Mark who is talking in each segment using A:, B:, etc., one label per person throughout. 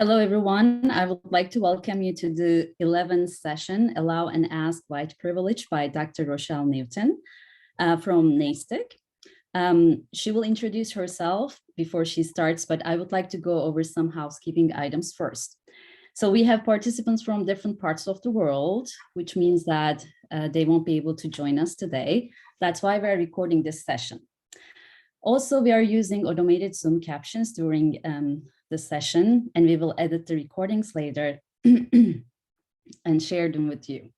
A: Hello, everyone. I would like to welcome you to the 11th session, Allow and Ask White Privilege by Dr. Rochelle Newton from NASITC. She will introduce herself before she starts, but I would like to go over some housekeeping items first. So we have participants from different parts of the world, which means that they won't be able to join us today. That's why we're recording this session. Also, we are using automated Zoom captions during the session, and we will edit the recordings later and share them with you.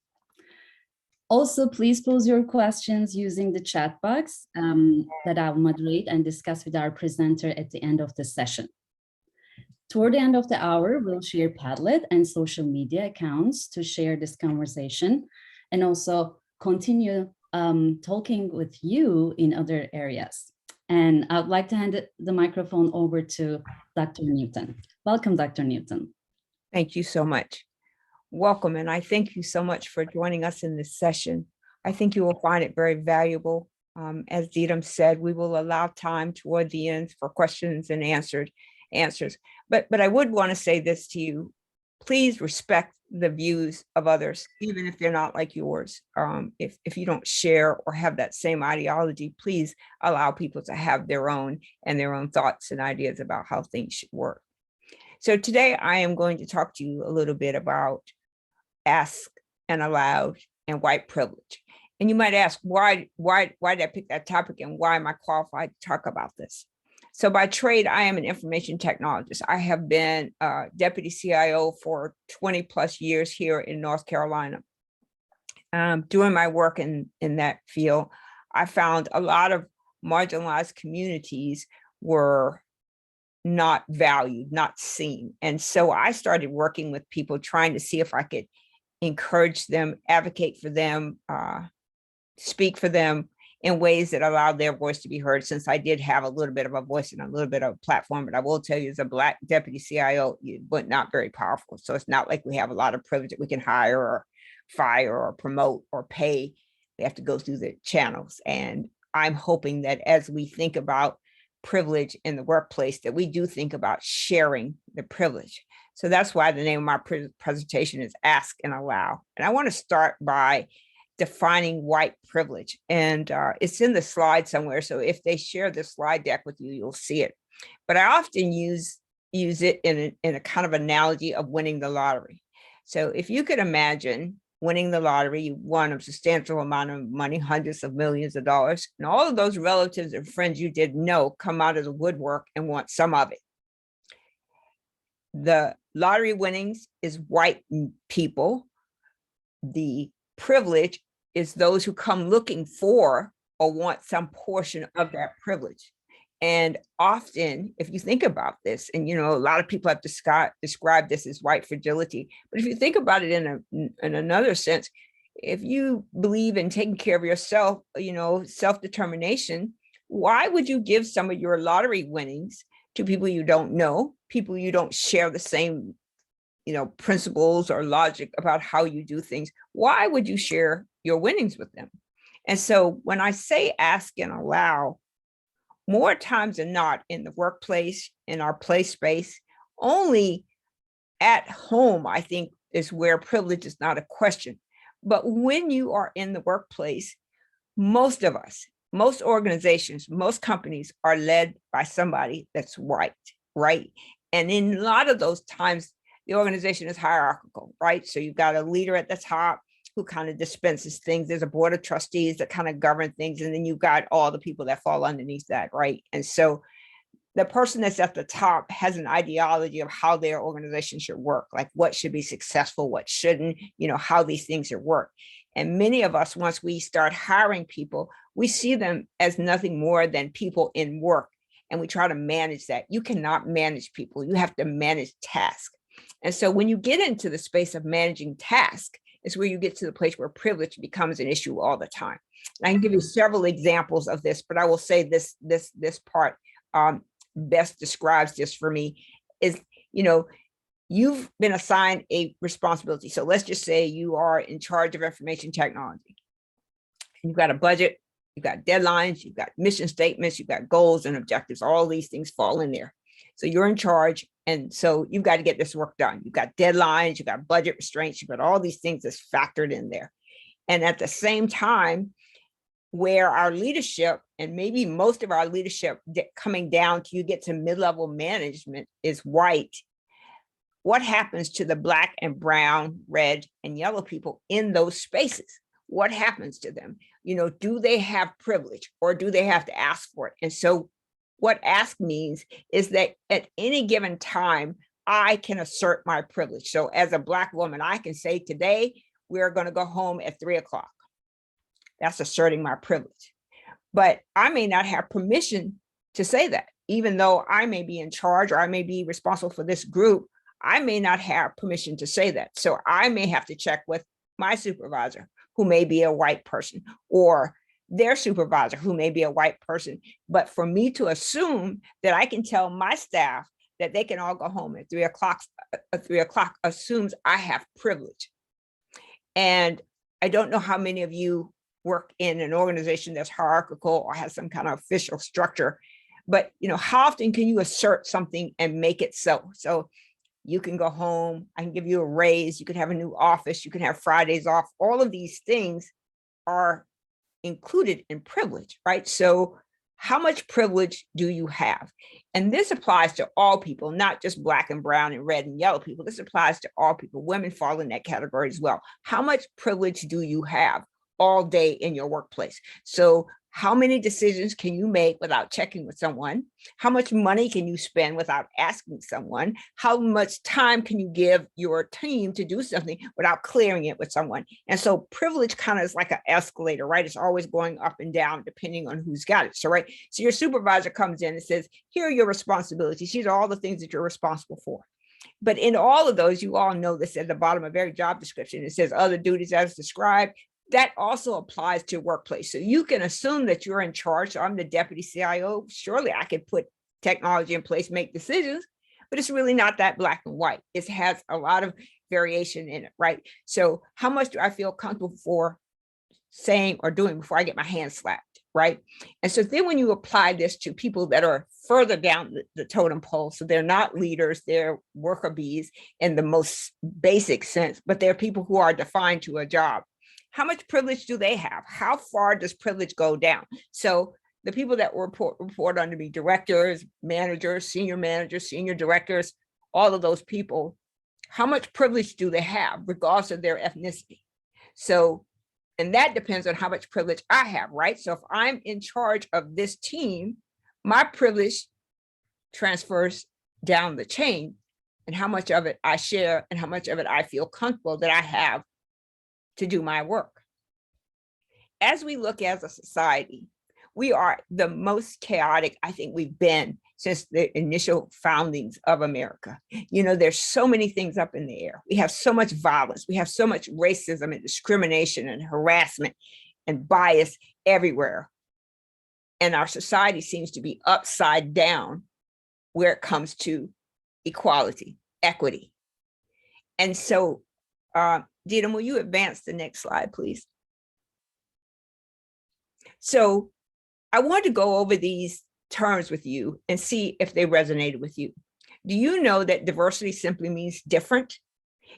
A: Also, please pose your questions using the chat box that I'll moderate and discuss with our presenter at the end of the session. Toward the end of the hour, we'll share Padlet and social media accounts to share this conversation and also continue talking with you in other areas. And I'd like to hand the microphone over to Dr. Newton. Welcome, Dr. Newton.
B: Thank you so much. Welcome, and I thank you so much for joining us in this session. I think you will find it very valuable. As Dietem said, we will allow time toward the end for questions and answers. But I would want to say this to you. Please respect the views of others, even if they're not like yours. If you don't share or have that same ideology, please allow people to have their own thoughts and ideas about how things should work. So today I am going to talk to you a little bit about ask and allow and white privilege. And you might ask, why did I pick that topic and why am I qualified to talk about this? So by trade, I am an information technologist. I have been deputy CIO for 20 plus years here in North Carolina. Doing my work in that field, I found a lot of marginalized communities were not valued, not seen. And so I started working with people, trying to see if I could encourage them, advocate for them, speak for them in ways that allow their voice to be heard, since I did have a little bit of a voice and a little bit of a platform. But I will tell you, as a Black deputy CIO, but not very powerful. So it's not like we have a lot of privilege that we can hire or fire or promote or pay. We have to go through the channels. And I'm hoping that as we think about privilege in the workplace, that we do think about sharing the privilege. So that's why the name of my presentation is Ask and Allow. And I want to start by defining white privilege. And it's in the slide somewhere. So if they share the slide deck with you, you'll see it. But I often use it in a kind of analogy of winning the lottery. So if you could imagine winning the lottery, you won a substantial amount of money, hundreds of millions of dollars, and all of those relatives and friends you didn't know come out of the woodwork and want some of it. The lottery winnings is white people. The privilege is those who come looking for or want some portion of that privilege. And often, if you think about this, and a lot of people have described this as white fragility, but if you think about it in another sense, if you believe in taking care of yourself, self-determination, why would you give some of your lottery winnings to people you don't know, people you don't share the same principles or logic about how you do things? Why would you share your winnings with them? And so when I say ask and allow, more times than not in the workplace, in our play space, only at home, I think, is where privilege is not a question. But when you are in the workplace, most of us, most organizations, most companies are led by somebody that's white, right? And in a lot of those times, the organization is hierarchical, right? So you've got a leader at the top who kind of dispenses things. There's a board of trustees that kind of govern things. And then you've got all the people that fall underneath that, right? And so the person that's at the top has an ideology of how their organization should work, like what should be successful, what shouldn't, how these things should work. And many of us, once we start hiring people, we see them as nothing more than people in work. And we try to manage that. You cannot manage people. You have to manage tasks. And so when you get into the space of managing tasks, is where you get to the place where privilege becomes an issue all the time. And I can give you several examples of this, but I will say this part best describes this for me is, you've been assigned a responsibility. So let's just say you are in charge of information technology. You've got a budget, you've got deadlines, you've got mission statements, you've got goals and objectives. All these things fall in there. So you're in charge And so you've got to get this work done. You've got deadlines, you've got budget restraints, you've got all these things that's factored in there. And at the same time, where our leadership, and maybe most of our leadership coming down to you get to mid-level management, is white, what happens to the Black and brown, red, and yellow people in those spaces? What happens to them? Do they have privilege, or do they have to ask for it? And so what ask means is that at any given time, I can assert my privilege. So as a Black woman, I can say, today, we're going to go home at 3 o'clock. That's asserting my privilege. But I may not have permission to say that, even though I may be in charge or I may be responsible for this group. I may not have permission to say that. So I may have to check with my supervisor, who may be a white person, or their supervisor, who may be a white person. But for me to assume that I can tell my staff that they can all go home at 3 o'clock assumes I have privilege. And I don't know how many of you work in an organization that's hierarchical or has some kind of official structure, but how often can you assert something and make it so? So you can go home, I can give you a raise, you can have a new office, you can have Fridays off. All of these things are included in privilege, right? So how much privilege do you have? And this applies to all people, not just Black and brown and red and yellow people. This applies to all people. Women fall in that category as well. How much privilege do you have all day in your workplace? So how many decisions can you make without checking with someone? How much money can you spend without asking someone? How much time can you give your team to do something without clearing it with someone? And so privilege kind of is like an escalator, right? It's always going up and down depending on who's got it. So, right. So your supervisor comes in and says, here are your responsibilities. These are all the things that you're responsible for. But in all of those, you all know this at the bottom of every job description, it says other duties as described. That also applies to workplace. So you can assume that you're in charge. So I'm the deputy CIO. Surely I could put technology in place, make decisions, but it's really not that black and white. It has a lot of variation in it, right? So how much do I feel comfortable for saying or doing before I get my hand slapped, right? And so then when you apply this to people that are further down the totem pole, so they're not leaders, they're worker bees in the most basic sense, but they're people who are defined to a job. How much privilege do they have? How far does privilege go down? So the people that report under me, directors, managers, senior directors, all of those people, how much privilege do they have regardless of their ethnicity? So, and that depends on how much privilege I have, right? So if I'm in charge of this team, my privilege transfers down the chain, and how much of it I share and how much of it I feel comfortable that I have to do my work. As we look as a society, we are the most chaotic I think we've been since the initial foundings of America. You know, there's so many things up in the air. We have so much violence. We have so much racism and discrimination and harassment and bias everywhere. And our society seems to be upside down where it comes to equality, equity. And so, Dina, will you advance the next slide, please? So I want to go over these terms with you and see if they resonated with you. Do you know that diversity simply means different?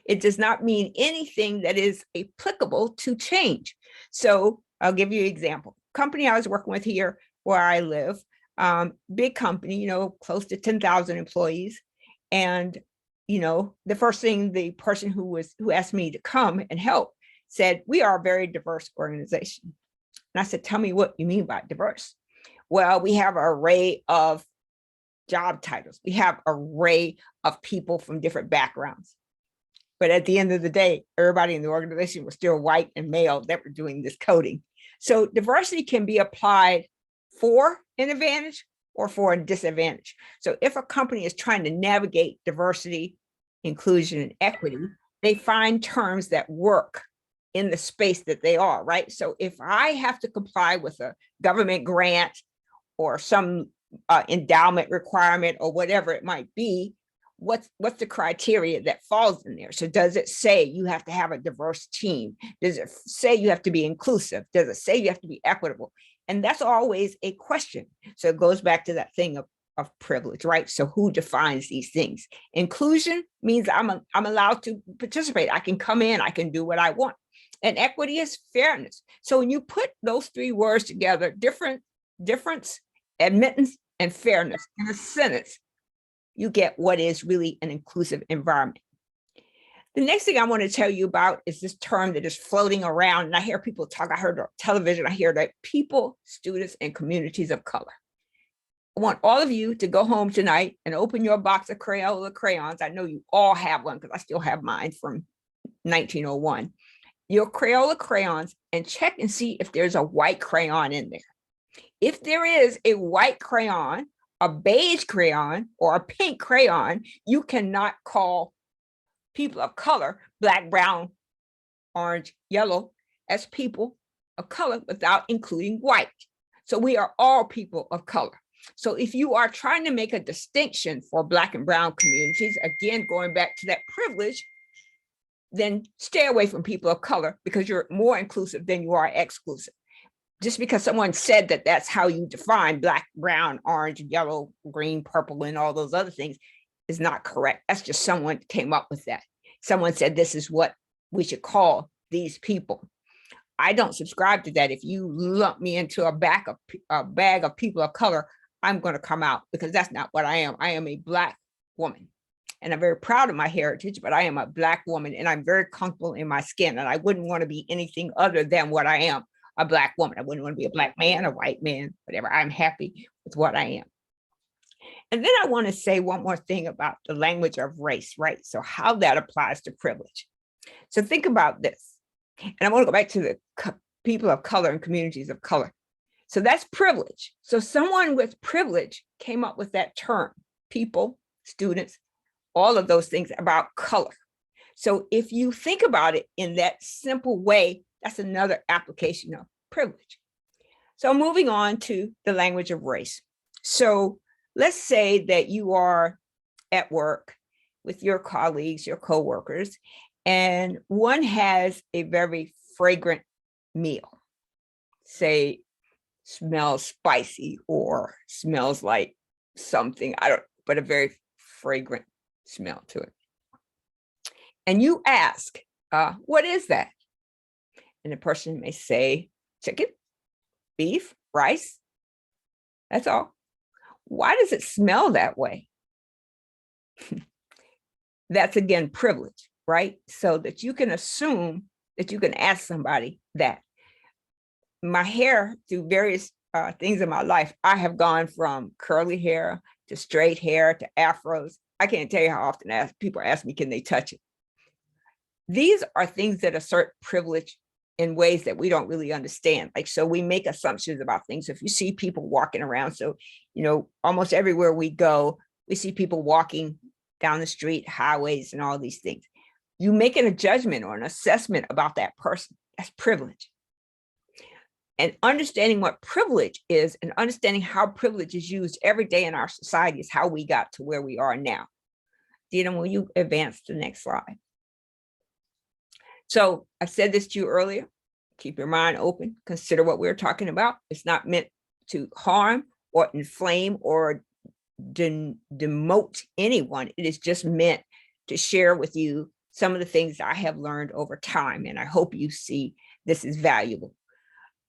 B: It does not mean anything that is applicable to change. So I'll give you an example. Company I was working with here where I live, big company, you know, close to 10,000 employees. And, you know, the first thing the person who asked me to come and help said, we are a very diverse organization. And I said, tell me what you mean by diverse. Well, we have an array of job titles. We have an array of people from different backgrounds. But at the end of the day, everybody in the organization was still white and male that were doing this coding. So diversity can be applied for an advantage or for a disadvantage. So if a company is trying to navigate diversity, inclusion, and equity, they find terms that work in the space that they are, right? So if I have to comply with a government grant or some endowment requirement or whatever it might be, what's the criteria that falls in there? So does it say you have to have a diverse team? Does it say you have to be inclusive? Does it say you have to be equitable? And that's always a question. So it goes back to that thing of of privilege, right? So who defines these things? Inclusion means I'm allowed to participate. I can come in, I can do what I want. And equity is fairness. So when you put those three words together, difference, admittance, and fairness in a sentence, you get what is really an inclusive environment. The next thing I want to tell you about is this term that is floating around, and I hear people talk, I heard on television, I hear that people, students, and communities of color. I want all of you to go home tonight and open your box of Crayola crayons. I know you all have one because I still have mine from 1901. Your Crayola crayons, and check and see if there's a white crayon in there. If there is a white crayon, a beige crayon, or a pink crayon, you cannot call people of color, black, brown, orange, yellow, as people of color without including white. So we are all people of color. So if you are trying to make a distinction for black and brown communities, again, going back to that privilege, then stay away from people of color because you're more inclusive than you are exclusive. Just because someone said that that's how you define black, brown, orange, yellow, green, purple, and all those other things is not correct. That's just someone came up with that. Someone said this is what we should call these people. I don't subscribe to that. If you lump me into a bag of people of color, I'm going to come out because that's not what I am. I am a Black woman, and I'm very proud of my heritage, but I am a Black woman, and I'm very comfortable in my skin, and I wouldn't want to be anything other than what I am, a Black woman. I wouldn't want to be a Black man, a white man, whatever. I'm happy with what I am. And then I want to say one more thing about the language of race, right? So how that applies to privilege. So think about this, and I want to go back to the people of color and communities of color. So that's privilege. So someone with privilege came up with that term, people, students, all of those things about color. So if you think about it in that simple way, that's another application of privilege. So moving on to the language of race. So let's say that you are at work with your colleagues, your coworkers, and one has a very fragrant meal, say smells spicy or smells like something, but a very fragrant smell to it. And you ask, what is that? And the person may say, chicken, beef, rice. That's all. Why does it smell that way? That's again privilege, right? So that you can assume that you can ask somebody that. My hair, through various things in my life, I have gone from curly hair to straight hair to afros. I can't tell you how often people ask me, can they touch it? These are things that assert privilege in ways that we don't really understand. Like, so we make assumptions about things. If you see people walking around, so, almost everywhere we go, we see people walking down the street, highways, and all these things. You making a judgment or an assessment about that person. That's privilege. And understanding what privilege is and understanding how privilege is used every day in our society is how we got to where we are now. Dina, will you advance to the next slide? So I said this to you earlier, keep your mind open, consider what we're talking about. It's not meant to harm or inflame or demote anyone. It is just meant to share with you some of the things I have learned over time. And I hope you see this is valuable.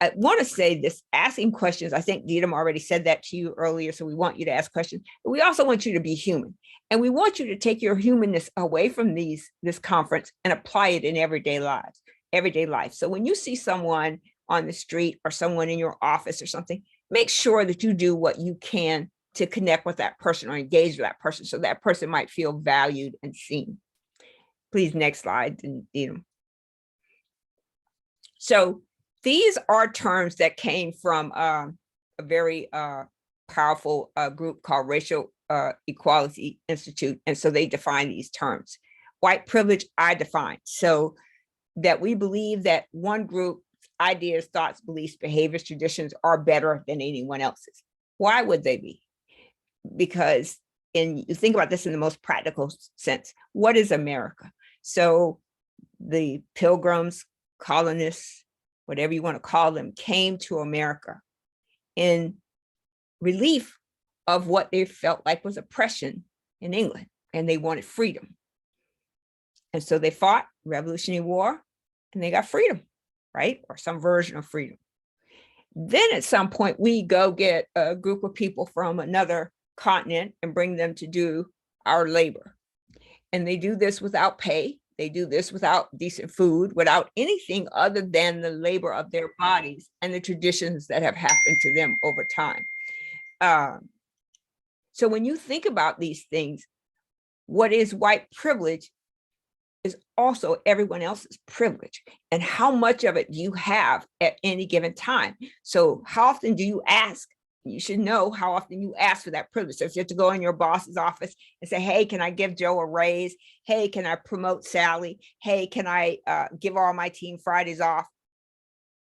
B: I want to say this, asking questions. I think Dietem already said that to you earlier. So we want you to ask questions, but we also want you to be human. And we want you to take your humanness away from this conference and apply it in everyday life. So when you see someone on the street or someone in your office or something, make sure that you do what you can to connect with that person or engage with that person so that person might feel valued and seen. Please, next slide, Dietem. So these are terms that came from a very powerful group called Racial Equality Institute. And so they define these terms. White privilege, I define. So that we believe that one group's ideas, thoughts, beliefs, behaviors, traditions are better than anyone else's. Why would they be? Because you think about this in the most practical sense, what is America? So the pilgrims, colonists, whatever you want to call them, came to America in relief of what they felt like was oppression in England, and they wanted freedom. And so they fought Revolutionary War and they got freedom, right? Or some version of freedom. Then at some point, we go get a group of people from another continent and bring them to do our labor. And they do this without pay. They do this without decent food, without anything other than the labor of their bodies and the traditions that have happened to them over time. So when you think about these things, what is white privilege is also everyone else's privilege, and how much of it do you have at any given time. So how often do you ask? You should know how often you ask for that privilege. So if you have to go in your boss's office and say, hey, can I give Joe a raise? Hey, can I promote Sally? Hey, can I give all my team Fridays off?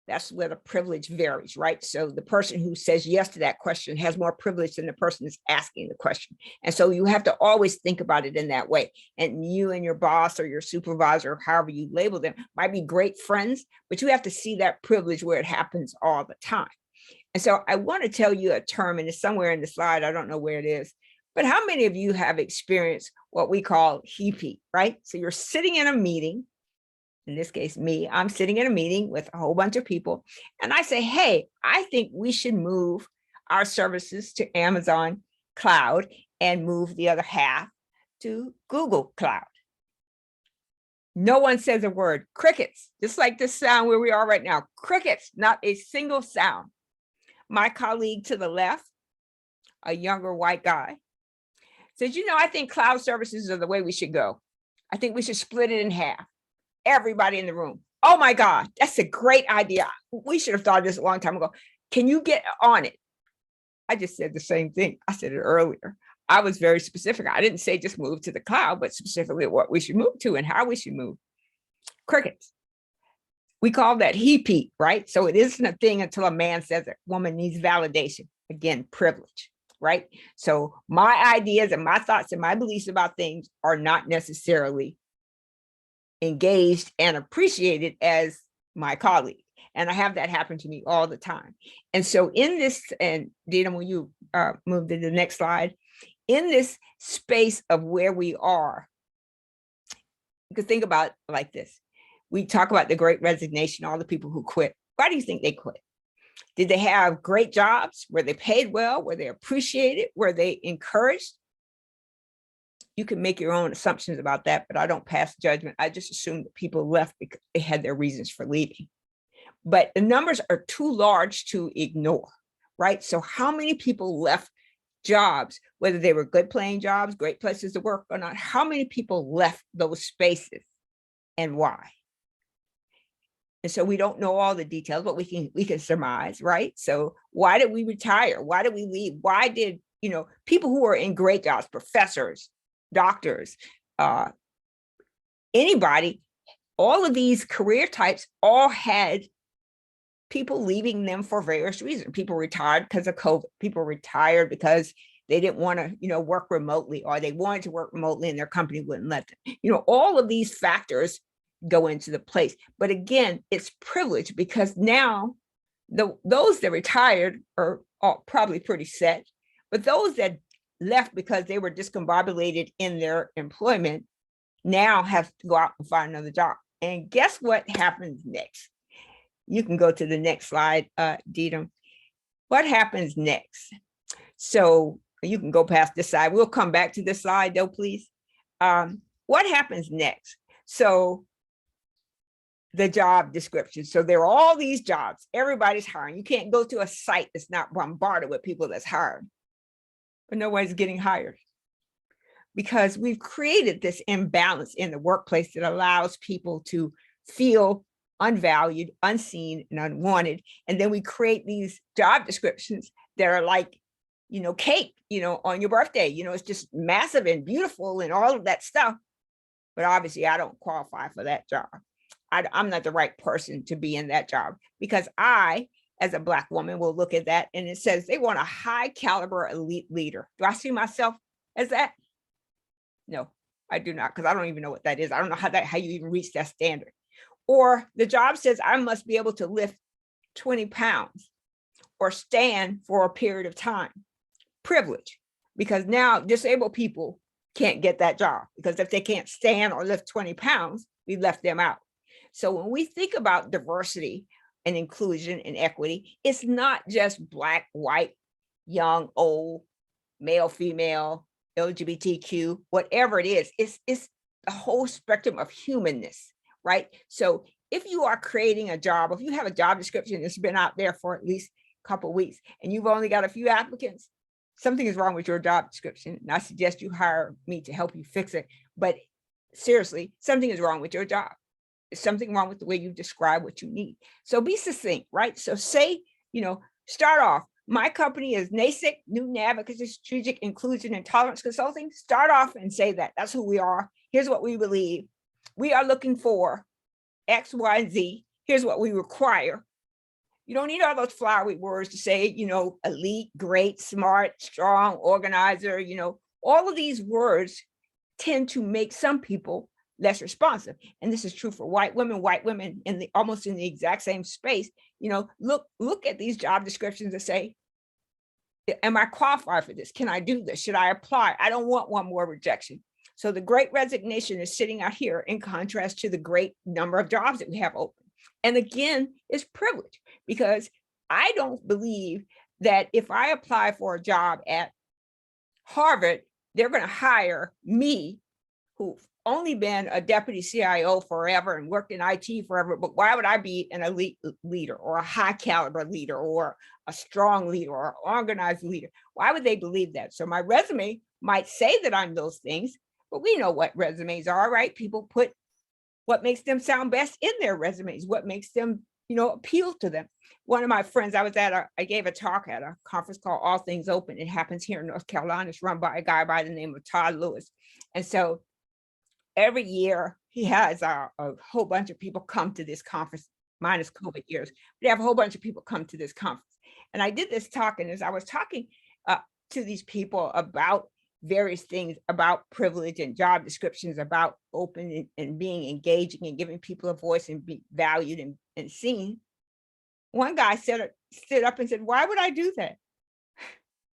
B: That's where the privilege varies, right? So the person who says yes to that question has more privilege than the person that's asking the question. And so you have to always think about it in that way. And you and your boss or your supervisor, or however you label them, might be great friends, but you have to see that privilege where it happens all the time. And so I want to tell you a term, and it's somewhere in the slide, I don't know where it is, but how many of you have experienced what we call heaping, right? So you're sitting in a meeting. In this case, me, I'm sitting in a meeting with a whole bunch of people, and I say, hey, I think we should move our services to Amazon Cloud and move the other half to Google Cloud. No one says a word. Crickets, just like this sound where we are right now. Crickets, not a single sound. My colleague to the left, a younger white guy, says, you know, I think cloud services are the way we should go. I think we should split it in half. Everybody in the room, oh my God, that's a great idea. We should have thought of this a long time ago. Can you get on it? I just said the same thing. I said it earlier. I was very specific. I didn't say just move to the cloud, but specifically what we should move to and how we should move. Crickets. We call that he-peat, right? So it isn't a thing until a man says it. Woman needs validation. Again, privilege, right? So my ideas and my thoughts and my beliefs about things are not necessarily engaged and appreciated as my colleague. And I have that happen to me all the time. And so in this, and Dina, will you move to the next slide? In this space of where we are, you could think about it like this. We talk about the great resignation, all the people who quit. Why do you think they quit? Did they have great jobs? Were they paid well? Were they appreciated? Were they encouraged? You can make your own assumptions about that, but I don't pass judgment. I just assume that people left because they had their reasons for leaving. But the numbers are too large to ignore, right? So how many people left jobs, whether they were good paying jobs, great places to work or not, how many people left those spaces and why? And so we don't know all the details, but we can surmise, right? So why did we retire? Why did we leave? Why did, you know, people who were in great jobs, professors, doctors, anybody, all of these career types all had people leaving them for various reasons. People retired because of COVID. People retired because they didn't want to, you know, work remotely, or they wanted to work remotely and their company wouldn't let them. You know, all of these factors go into the place. But again, it's privilege, because now those that retired are probably pretty set, but those that left because they were discombobulated in their employment now have to go out and find another job. And guess what happens next? You can go to the next slide, Dita. What happens next? So you can go past this side. We'll come back to this slide though, please. What happens next? So the job description. So there are all these jobs. Everybody's hiring. You can't go to a site that's not bombarded with people that's hired, but nobody's getting hired, because we've created this imbalance in the workplace that allows people to feel unvalued, unseen, and unwanted. And then we create these job descriptions that are like, you know, cake, you know, on your birthday, you know, it's just massive and beautiful and all of that stuff. But obviously I don't qualify for that job. I'm not the right person to be in that job, because I, as a Black woman, will look at that and it says they want a high caliber elite leader. Do I see myself as that? No, I do not, because I don't even know what that is. I don't know how you even reach that standard. Or the job says I must be able to lift 20 pounds or stand for a period of time. privilege, because now disabled people can't get that job, because if they can't stand or lift 20 pounds, we left them out. So when we think about diversity and inclusion and equity, it's not just Black, white, young, old, male, female, LGBTQ, whatever it is, it's a whole spectrum of humanness, right? So if you are creating a job, if you have a job description that's been out there for at least a couple of weeks and you've only got a few applicants, something is wrong with your job description. And I suggest you hire me to help you fix it. But seriously, something is wrong with your job. There's something wrong with the way you describe what you need. So be succinct, right? So say, start off, my company is NASITC, New Advocacy, Strategic Inclusion and Tolerance Consulting. Start off and say that. That's who we are. Here's what we believe. We are looking for X, Y, and Z. Here's what we require. You don't need all those flowery words to say, elite, great, smart, strong, organizer, all of these words tend to make some people less responsive. And this is true for white women almost in the exact same space. Look at these job descriptions and say, am I qualified for this? Can I do this? Should I apply? I don't want one more rejection. So the great resignation is sitting out here in contrast to the great number of jobs that we have open. And again, it's privilege, because I don't believe that if I apply for a job at Harvard, they're going to hire me, who've only been a deputy CIO forever and worked in IT forever. But why would I be an elite leader or a high caliber leader or a strong leader or an organized leader? Why would they believe that? So my resume might say that I'm those things, but we know what resumes are, right? People put what makes them sound best in their resumes, what makes them, appeal to them. One of my friends, I gave a talk at a conference called All Things Open. It happens here in North Carolina. It's run by a guy by the name of Todd Lewis. And so every year he has a whole bunch of people come to this conference, minus COVID years. We have a whole bunch of people come to this conference. And I did this talk, and as I was talking to these people about various things about privilege and job descriptions, about open and being engaging and giving people a voice and be valued and seen, one guy stood up and said, why would I do that?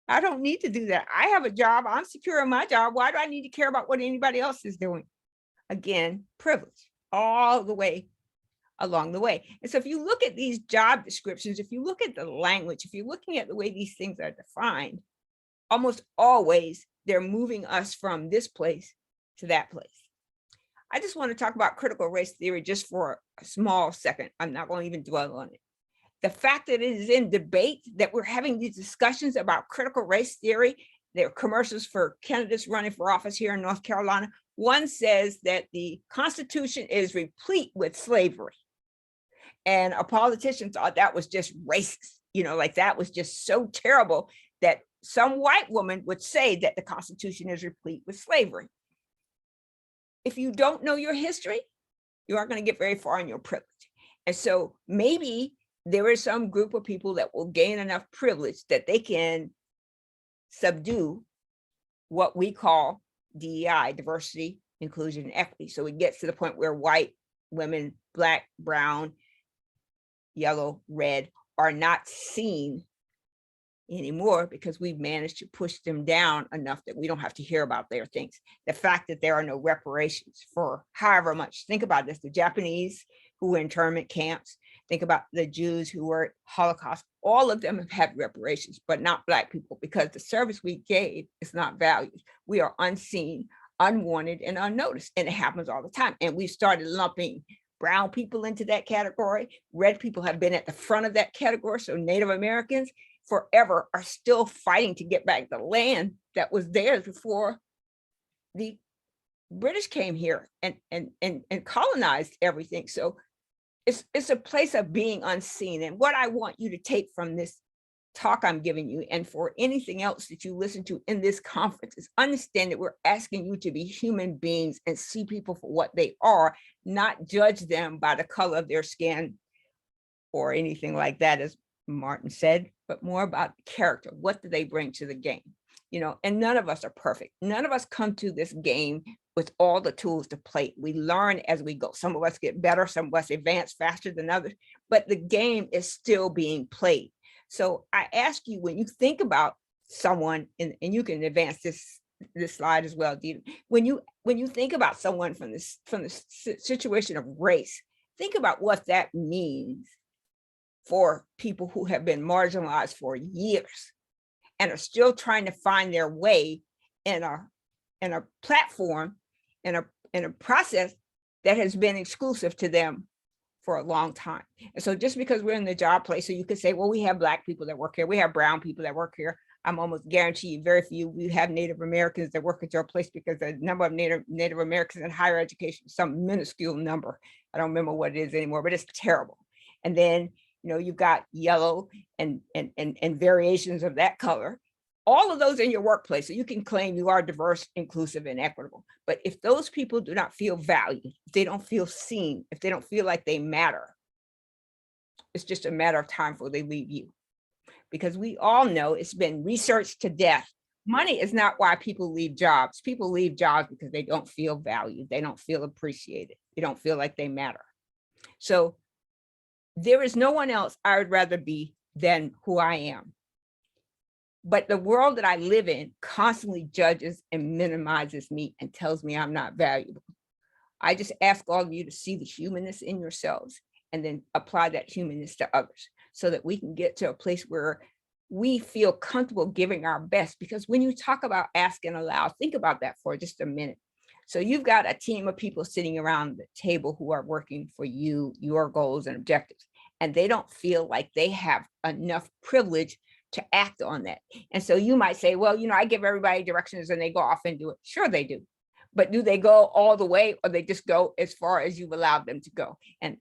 B: I don't need to do that. I have a job. I'm secure in my job. Why do I need to care about what anybody else is doing? Again, privilege all the way along the way. And so if you look at these job descriptions, if you look at the language, if you're looking at the way these things are defined, almost always they're moving us from this place to that place. I just want to talk about critical race theory just for a small second. I'm not going to even dwell on it. The fact that it is in debate, that we're having these discussions about critical race theory, there are commercials for candidates running for office here in North Carolina. One says that the Constitution is replete with slavery. And a politician thought that was just racist, like that was just so terrible that some white woman would say that the Constitution is replete with slavery. If you don't know your history, you aren't going to get very far in your privilege. And so maybe there is some group of people that will gain enough privilege that they can subdue what we call DEI, diversity, inclusion, and equity. So it gets to the point where white women, Black, brown, yellow, red are not seen anymore because we've managed to push them down enough that we don't have to hear about their things. The fact that there are no reparations for however much, think about this, the Japanese who were in internment camps, think about the Jews who were at Holocaust, all of them have had reparations, but not Black people, because the service we gave is not valued. We are unseen, unwanted, and unnoticed, and it happens all the time. And we started lumping brown people into that category. Red people have been at the front of that category. So Native Americans forever are still fighting to get back the land that was theirs before the British came here and colonized everything. So it's a place of being unseen. And what I want you to take from this talk I'm giving you, and for anything else that you listen to in this conference, is understand that we're asking you to be human beings and see people for what they are, not judge them by the color of their skin or anything like that, as Martin said, but more about character. What do they bring to the game? And none of us are perfect. None of us come to this game with all the tools to play. We learn as we go. Some of us get better, some of us advance faster than others, but the game is still being played. So I ask you, when you think about someone, and you can advance this slide as well, Dee. When you think about someone from the situation of race, think about what that means for people who have been marginalized for years and are still trying to find their way in a platform, in a process that has been exclusive to them for a long time. And so just because we're in the job place, so you could say, well, we have Black people that work here, we have brown people that work here. I'm almost guaranteed very few. We have Native Americans that work at your place, because the number of Native Americans in higher education is some minuscule number. I don't remember what it is anymore, but it's terrible. And then, you've got yellow and variations of that color. All of those in your workplace, so you can claim you are diverse, inclusive, and equitable. But if those people do not feel valued, if they don't feel seen, if they don't feel like they matter, it's just a matter of time before they leave you. Because we all know, it's been researched to death, money is not why people leave jobs. People leave jobs because they don't feel valued, they don't feel appreciated, they don't feel like they matter. So there is no one else I would rather be than who I am. But the world that I live in constantly judges and minimizes me and tells me I'm not valuable. I just ask all of you to see the humanness in yourselves and then apply that humanness to others, so that we can get to a place where we feel comfortable giving our best. Because when you talk about asking aloud, think about that for just a minute. So you've got a team of people sitting around the table who are working for you, your goals and objectives, and they don't feel like they have enough privilege to act on that. And so you might say, well, I give everybody directions and they go off and do it. Sure they do. But do they go all the way, or they just go as far as you've allowed them to go? And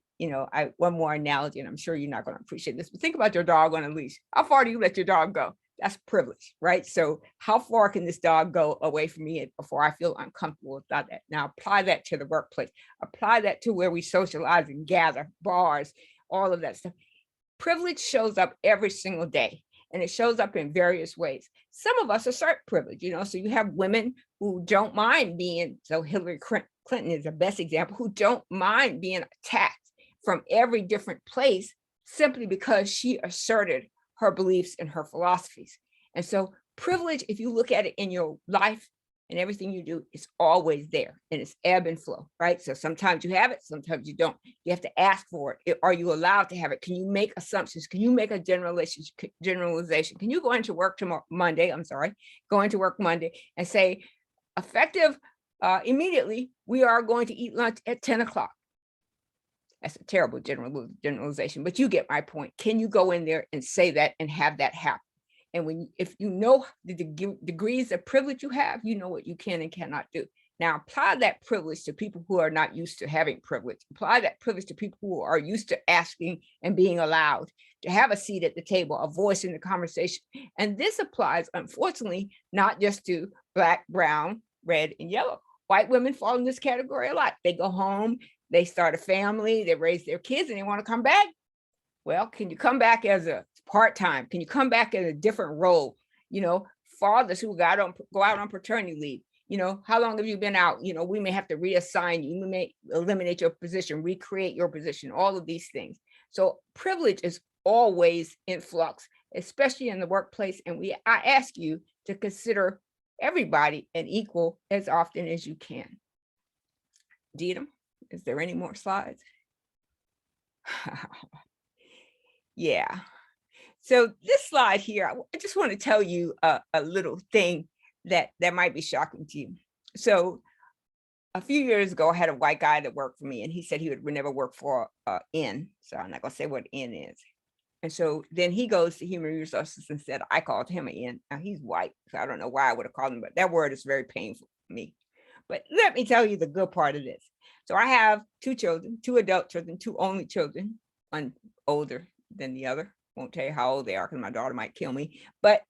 B: one more analogy, and I'm sure you're not going to appreciate this, but think about your dog on a leash. How far do you let your dog go? That's privilege, right? So how far can this dog go away from me before I feel uncomfortable about that? Now apply that to the workplace. Apply that to where we socialize and gather, bars, all of that stuff. Privilege shows up every single day, and it shows up in various ways. Some of us assert privilege, so you have women who don't mind being, so Hillary Clinton is the best example, who don't mind being attacked from every different place simply because she asserted her beliefs and her philosophies. And so privilege, if you look at it in your life and everything you do, is always there, and it's ebb and flow, right? So sometimes you have it, sometimes you don't. You have to ask for it. Are you allowed to have it? Can you make assumptions? Can you make a generalization? Can you go into work Monday and say, effective immediately, we are going to eat lunch at 10 o'clock. That's a terrible generalization, but you get my point. Can you go in there and say that and have that happen? And if you know the degrees of privilege you have, you know what you can and cannot do. Now apply that privilege to people who are not used to having privilege. Apply that privilege to people who are used to asking and being allowed to have a seat at the table, a voice in the conversation. And this applies, unfortunately, not just to Black, brown, red, and yellow. White women fall in this category a lot. They go home, they start a family, they raise their kids, and they want to come back. Well, can you come back as a part-time? Can you come back in a different role? Fathers who go out on paternity leave. How long have you been out? We may have to reassign you. We may eliminate your position, recreate your position, all of these things. So privilege is always in flux, especially in the workplace. And I ask you to consider everybody an equal as often as you can. Dita, is there any more slides? Yeah. So this slide here, I just want to tell you a little thing that might be shocking to you. So a few years ago, I had a white guy that worked for me, and he said he would never work for N. So I'm not going to say what N is. And so then he goes to human resources and said, I called him an N. Now he's white, so I don't know why I would have called him, but that word is very painful for me. But let me tell you the good part of this. So I have 2 children, 2 adult children, 2 only children, one older than the other. Won't tell you how old they are because my daughter might kill me. But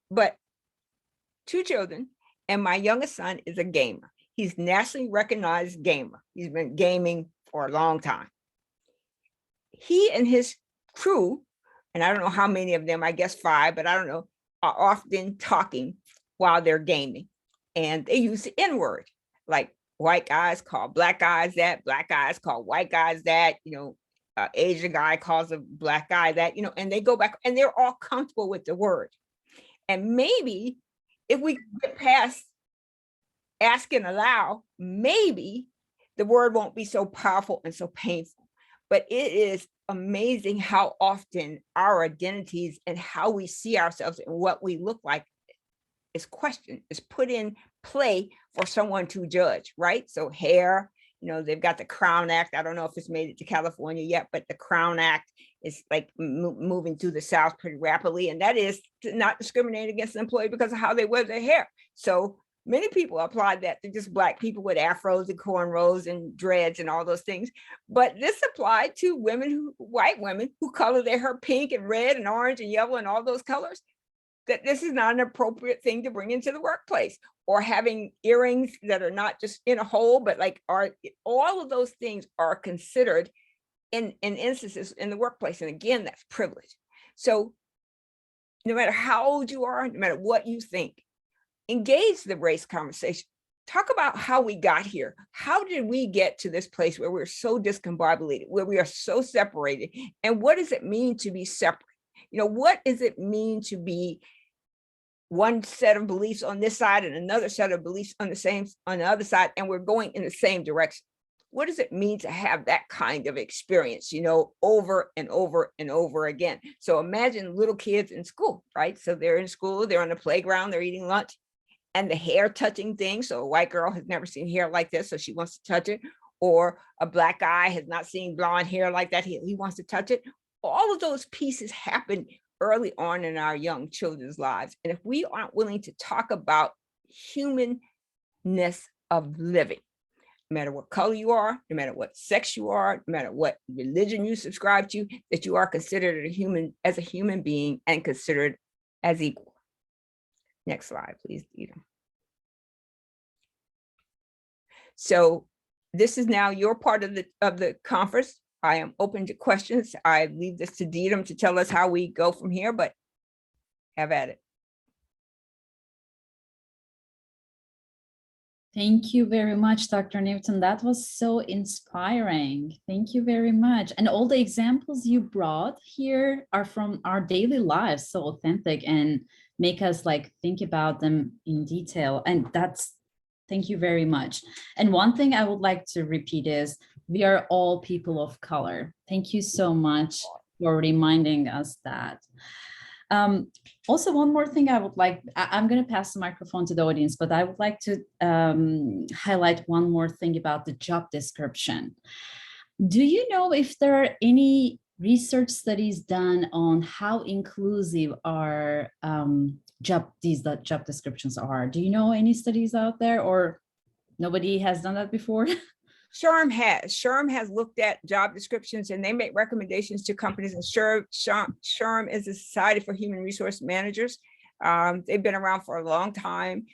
B: 2 children, and my youngest son is a gamer. He's nationally recognized gamer. He's been gaming for a long time. He and his crew, and I don't know how many of them, I guess 5, but I don't know, are often talking while they're gaming. And they use the N-word, like white guys call black guys that, black guys call white guys that, Asian guy calls a black guy that, and they go back and they're all comfortable with the word. And maybe if we get past ask and allow, maybe the word won't be so powerful and so painful. But it is amazing how often our identities and how we see ourselves and what we look like is questioned, is put in play for someone to judge, right? So hair, they've got the Crown Act. I don't know if it's made it to California yet, but the Crown Act is like moving through the South pretty rapidly. And that is to not discriminate against an employee because of how they wear their hair. So many people applied that to just Black people with afros and cornrows and dreads and all those things. But this applied to white women who color their hair pink and red and orange and yellow and all those colors, that this is not an appropriate thing to bring into the workplace, or having earrings that are not just in a hole, but like all of those things are considered in instances in the workplace. And again, that's privilege. So no matter how old you are, no matter what you think, engage the race conversation. Talk about how we got here. How did we get to this place where we're so discombobulated, where we are so separated? And what does it mean to be separate? What does it mean to be one set of beliefs on this side and another set of beliefs on the other side, and we're going in the same direction? What does it mean to have that kind of experience, over and over and over again? So imagine little kids in school, right? So they're in school, they're on the playground, they're eating lunch, and the hair touching thing. So a white girl has never seen hair like this, so she wants to touch it. Or a Black guy has not seen blonde hair like that, he wants to touch it. All of those pieces happen early on in our young children's lives. And if we aren't willing to talk about humanness of living, no matter what color you are, no matter what sex you are, no matter what religion you subscribe to, that you are considered as a human being and considered as equal. Next slide, please, Dita. So this is now your part of the conference. I am open to questions. I leave this to Dita to tell us how we go from here, but have at it.
A: Thank you very much, Dr. Newton. That was so inspiring. Thank you very much. And all the examples you brought here are from our daily lives, so authentic and make us think about them in detail. And thank you very much. And one thing I would like to repeat is we are all people of color. Thank you so much for reminding us that. Also, one more thing I'm going to pass the microphone to the audience, but I would like to highlight one more thing about the job description. Do you know if there are any research studies done on how inclusive our job descriptions are? Do you know any studies out there, or nobody has done that before?
B: SHRM has looked at job descriptions, and they make recommendations to companies. And SHRM is the Society for Human Resource Managers. They've been around for a long time.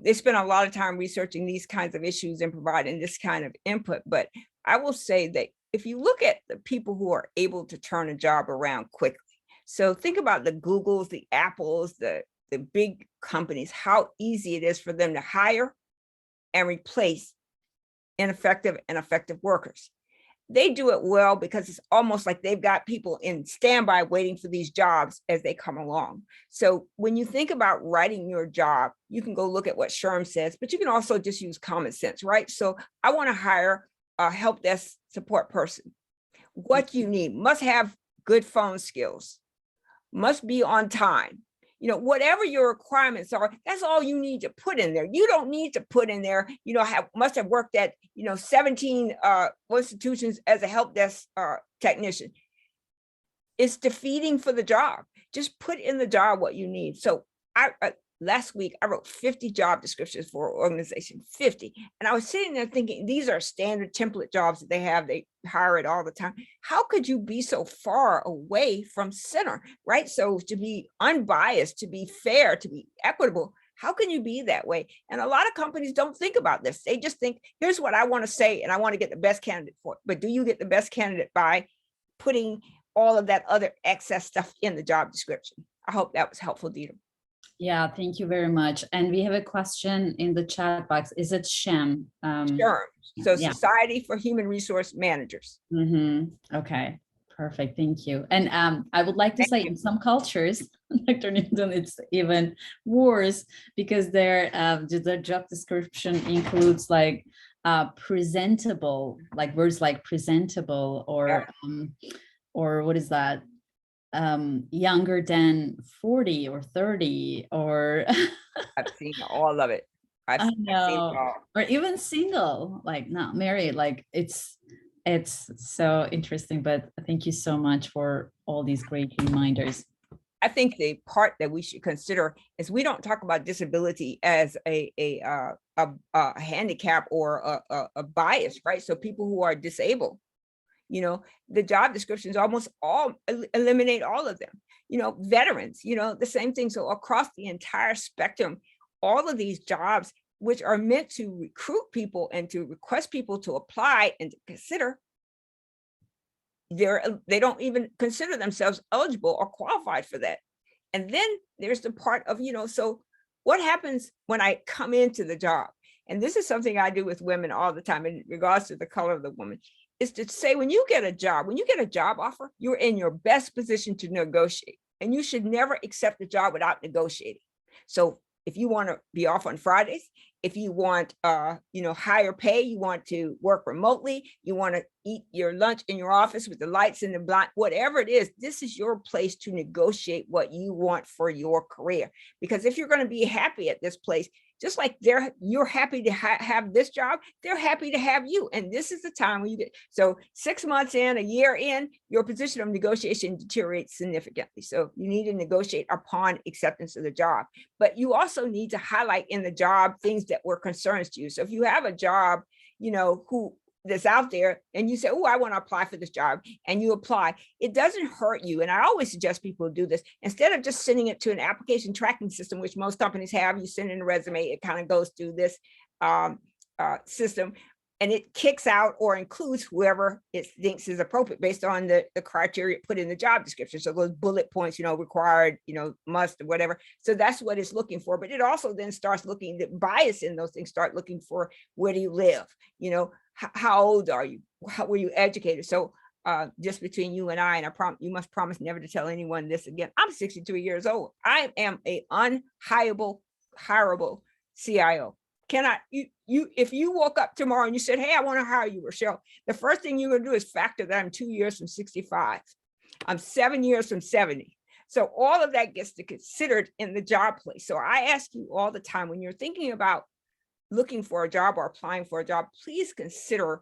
B: They spend a lot of time researching these kinds of issues and providing this kind of input. But I will say that if you look at the people who are able to turn a job around quickly, so think about the Googles, the Apples, the big companies, how easy it is for them to hire and replace ineffective and effective workers. They do it well because it's almost like they've got people in standby waiting for these jobs as they come along. So when you think about writing your job, you can go look at what SHRM says, but you can also just use common sense, right? So I want to hire a help desk support person. What do you need? Must have good phone skills, must be on time. Whatever your requirements are, that's all you need to put in there. You don't need to put in there, must have worked at, 17 institutions as a help desk technician. It's defeating for the job. Just put in the job what you need. So last week, I wrote 50 job descriptions for an organization, 50. And I was sitting there thinking, these are standard template jobs that they have. They hire it all the time. How could you be so far away from center, right? So to be unbiased, to be fair, to be equitable, how can you be that way? And a lot of companies don't think about this. They just think, here's what I want to say, and I want to get the best candidate for it. But do you get the best candidate by putting all of that other excess stuff in the job description? I hope that was helpful, Dita.
A: Yeah, thank you very much. And we have a question in the chat box. Is it SHRM?
B: SHRM. So
A: yeah.
B: Society for Human Resource Managers.
A: Okay, Perfect, thank you. And I would like to say in some cultures, Dr. Newton, it's even worse because their job description includes like presentable, like words like presentable or what is that? Younger than 40 or 30 or
B: I've seen all of it. I've
A: I
B: seen it
A: know,
B: all.
A: or even single, like not married. Like it's so interesting. But thank you so much for all these great reminders.
B: I think the part that we should consider is we don't talk about disability as a handicap or a bias, right? So people who are disabled, you know, the job descriptions almost all eliminate all of them. You know, veterans, you know, the same thing. So across the entire spectrum, all of these jobs, which are meant to recruit people and to request people to apply and to consider, they don't even consider themselves eligible or qualified for that. And then there's the part of, you know, so what happens when I come into the job? And this is something I do with women all the time in regards to the color of the woman, is to say, when you get a job offer, you're in your best position to negotiate. And you should never accept a job without negotiating. So if you want to be off on Fridays, if you want, you know, higher pay, you want to work remotely, you want to eat your lunch in your office with the lights in the blind, whatever it is, this is your place to negotiate what you want for your career. Because if you're going to be happy at this place, just like you're happy to have this job, they're happy to have you. And this is the time when you get, so 6 months in, a year in, your position of negotiation deteriorates significantly. So you need to negotiate upon acceptance of the job, but you also need to highlight in the job things that were concerns to you. So if you have a job, you know, that's out there and you say, oh, I want to apply for this job, and you apply, it doesn't hurt you. And I always suggest people do this instead of just sending it to an application tracking system, which most companies have. You send in a resume, it kind of goes through this system, and it kicks out or includes whoever it thinks is appropriate based on the criteria put in the job description. So those bullet points, you know, required, you know, must, or whatever. So that's what it's looking for. But it also then starts looking, the bias in those things start looking for, where do you live? You know, how old are you? How were you educated? So just between you and I you must promise never to tell anyone this again. I'm 62 years old. I am a unhireable CIO. If you woke up tomorrow and you said, hey, I want to hire you, Rochelle, the first thing you're going to do is factor that I'm 2 years from 65. I'm 7 years from 70. So all of that gets considered in the job place. So I ask you all the time, when you're thinking about looking for a job or applying for a job, please consider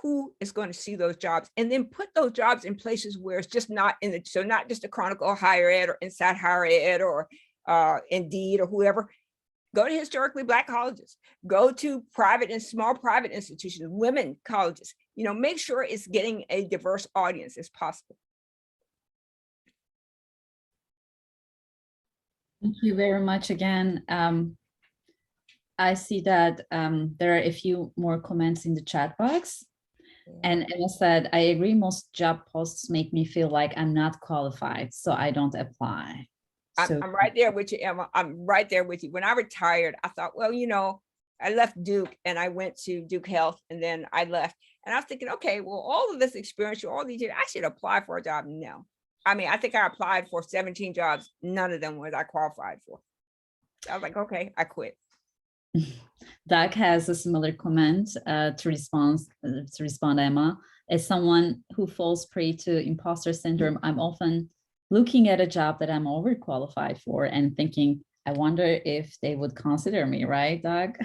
B: who is going to see those jobs, and then put those jobs in places where it's just not in the, so not just a Chronicle Higher Ed or Inside Higher Ed or Indeed or whoever. Go to historically Black colleges, go to private and small private institutions, women colleges, you know, make sure it's getting a diverse audience as possible.
A: Thank you very much again. I see that there are a few more comments in the chat box. And Emma said, I agree, most job posts make me feel like I'm not qualified, so I don't apply. So
B: I'm right there with you, Emma. I'm right there with you. When I retired, I thought, well, you know, I left Duke and I went to Duke Health, and then I left. And I was thinking, okay, well, all of this experience, all these years, I should apply for a job. No. I mean, I think I applied for 17 jobs. None of them was I qualified for. I was like, okay, I quit.
A: Doug has a similar comment to respond, Emma. As someone who falls prey to imposter syndrome, I'm often looking at a job that I'm overqualified for and thinking, I wonder if they would consider me, right, Doug?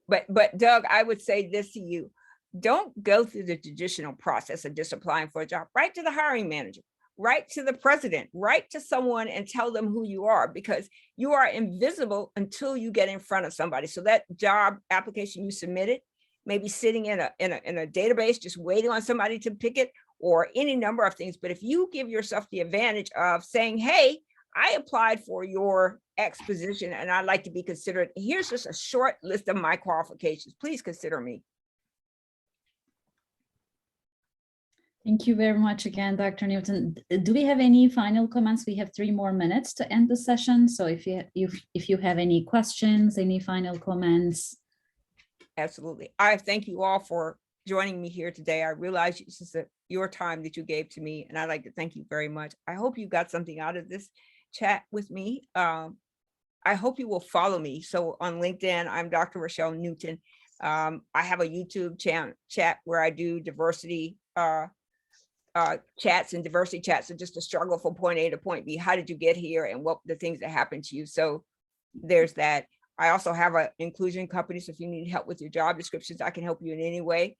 B: Right. But Doug, I would say this to you. Don't go through the traditional process of just applying for a job. Write to the hiring manager, write to the president, write to someone and tell them who you are, because you are invisible until you get in front of somebody. So that job application you submitted may be sitting in a database just waiting on somebody to pick it, or any number of things. But if you give yourself the advantage of saying, hey, I applied for your X position and I'd like to be considered, here's just a short list of my qualifications, please consider me.
A: Thank you very much again, Dr. Newton. Do we have any final comments? We have 3 more minutes to end the session. So if you have any questions, any final comments.
B: Absolutely. I thank you all for joining me here today. I realize this is your time that you gave to me, and I'd like to thank you very much. I hope you got something out of this chat with me. I hope you will follow me. So on LinkedIn, I'm Dr. Rochelle Newton. I have a YouTube chat where I do diversity chats and diversity chats are just a struggle from point A to point B. How did you get here and what the things that happened to you? So there's that. I also have an inclusion company. So if you need help with your job descriptions, I can help you in any way.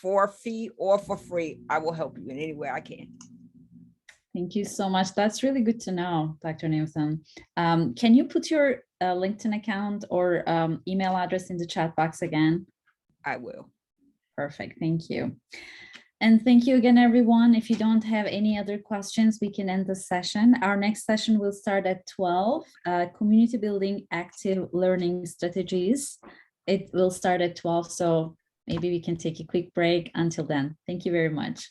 B: For a fee or for free, I will help you in any way I can.
A: Thank you so much. That's really good to know, Dr. Newton. Can you put your LinkedIn account or email address in the chat box again?
B: I will.
A: Perfect. Thank you. And thank you again, everyone. If you don't have any other questions, we can end the session. Our next session will start at 12, Community Building Active Learning Strategies. It will start at 12, so maybe we can take a quick break until then. Thank you very much.